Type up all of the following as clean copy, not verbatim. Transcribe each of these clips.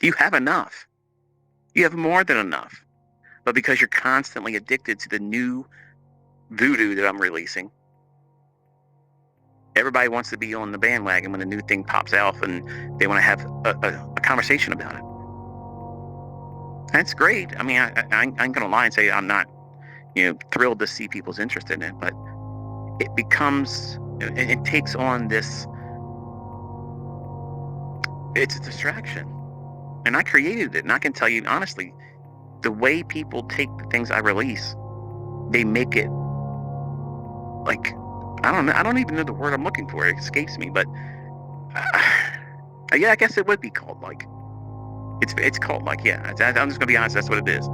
You have enough. You have more than enough. But because you're constantly addicted to the new voodoo that I'm releasing, everybody wants to be on the bandwagon when a new thing pops off and they want to have a conversation about it. That's great. I mean, I ain't going to lie and say I'm not, thrilled to see people's interest in it, but it becomes, it takes on this, it's a distraction. And I created it. And I can tell you honestly, the way people take the things I release, they make it like, I don't know. I don't even know the word I'm looking for. It escapes me, but yeah, I guess it would be called like. It's called like, yeah. I'm just gonna be honest. That's what it is.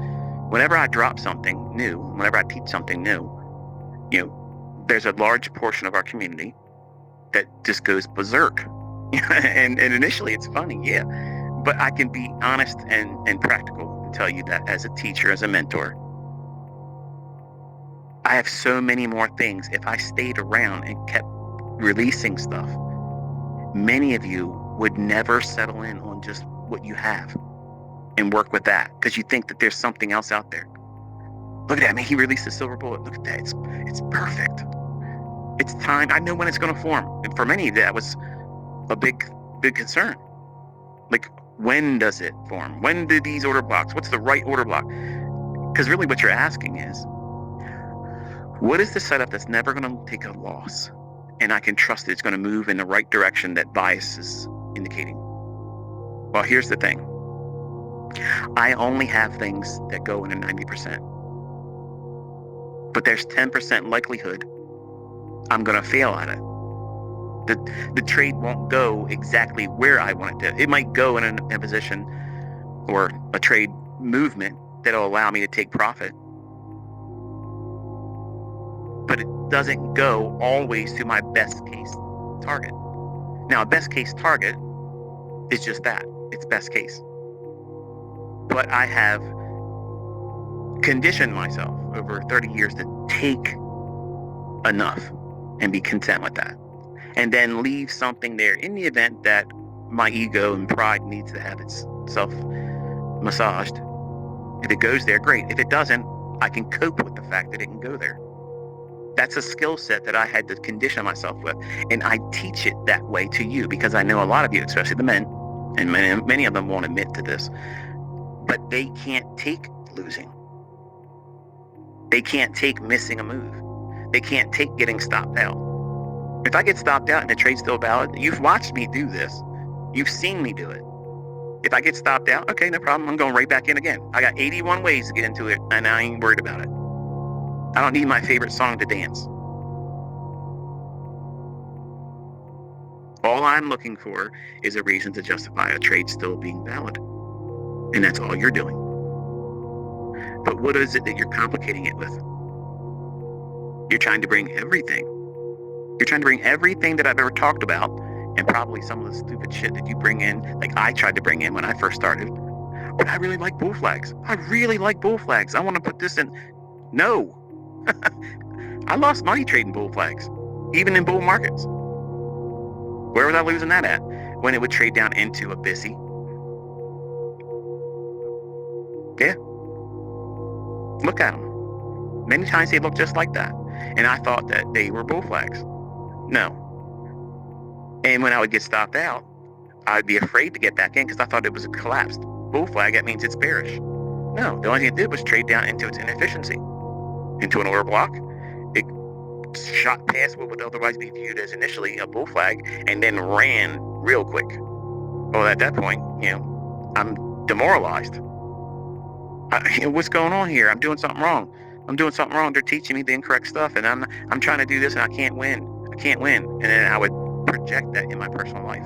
Whenever I drop something new, whenever I teach something new, there's a large portion of our community that just goes berserk. and initially it's funny, yeah. But I can be honest and practical and tell you that as a teacher, as a mentor, I have so many more things. If I stayed around and kept releasing stuff, many of you would never settle in on just what you have and work with that because you think that there's something else out there. Look at that. I mean, he released a silver bullet. Look at that. It's perfect. It's time. I know when it's going to form. And for many, that was a big concern. Like, when does it form? When do these order blocks? What's the right order block? Because really what you're asking is, what is the setup that's never going to take a loss? And I can trust that it's going to move in the right direction that bias is indicating. Well, here's the thing. I only have things that go in a 90%. But there's 10% likelihood I'm going to fail at it. The trade won't go exactly where I want it to. It might go in a position or a trade movement that'll allow me to take profit. But it doesn't go always to my best case target. Now, a best case target is just that. It's best case. But I have conditioned myself over 30 years to take enough and be content with that. And then leave something there in the event that my ego and pride needs to have itself massaged. If it goes there, great. If it doesn't, I can cope with the fact that it can go there. That's a skill set that I had to condition myself with. And I teach it that way to you because I know a lot of you, especially the men, and many of them won't admit to this, but they can't take losing. They can't take missing a move. They can't take getting stopped out. If I get stopped out and the trade's still valid, you've watched me do this. You've seen me do it. If I get stopped out, okay, no problem. I'm going right back in again. I got 81 ways to get into it, and I ain't worried about it. I don't need my favorite song to dance. All I'm looking for is a reason to justify a trade still being valid. And that's all you're doing. But what is it that you're complicating it with? You're trying to bring everything. You're trying to bring everything that I've ever talked about, and probably some of the stupid shit that you bring in, like I tried to bring in when I first started. But I really like bull flags. I really like bull flags. I want to put this in. No. I lost money trading bull flags, even in bull markets. Where was I losing that at? When it would trade down into a busy. Yeah. Look at them. Many times they look just like that. And I thought that they were bull flags. No. And when I would get stopped out, I'd be afraid to get back in because I thought it was a collapsed bull flag. That means it's bearish. No, the only thing it did was trade down into its inefficiency, into an order block. It shot past what would otherwise be viewed as initially a bull flag and then ran real quick. Well, at that point, I'm demoralized. What's going on here? I'm doing something wrong. They're teaching me the incorrect stuff, and I'm trying to do this, and I can't win. And then I would project that in my personal life.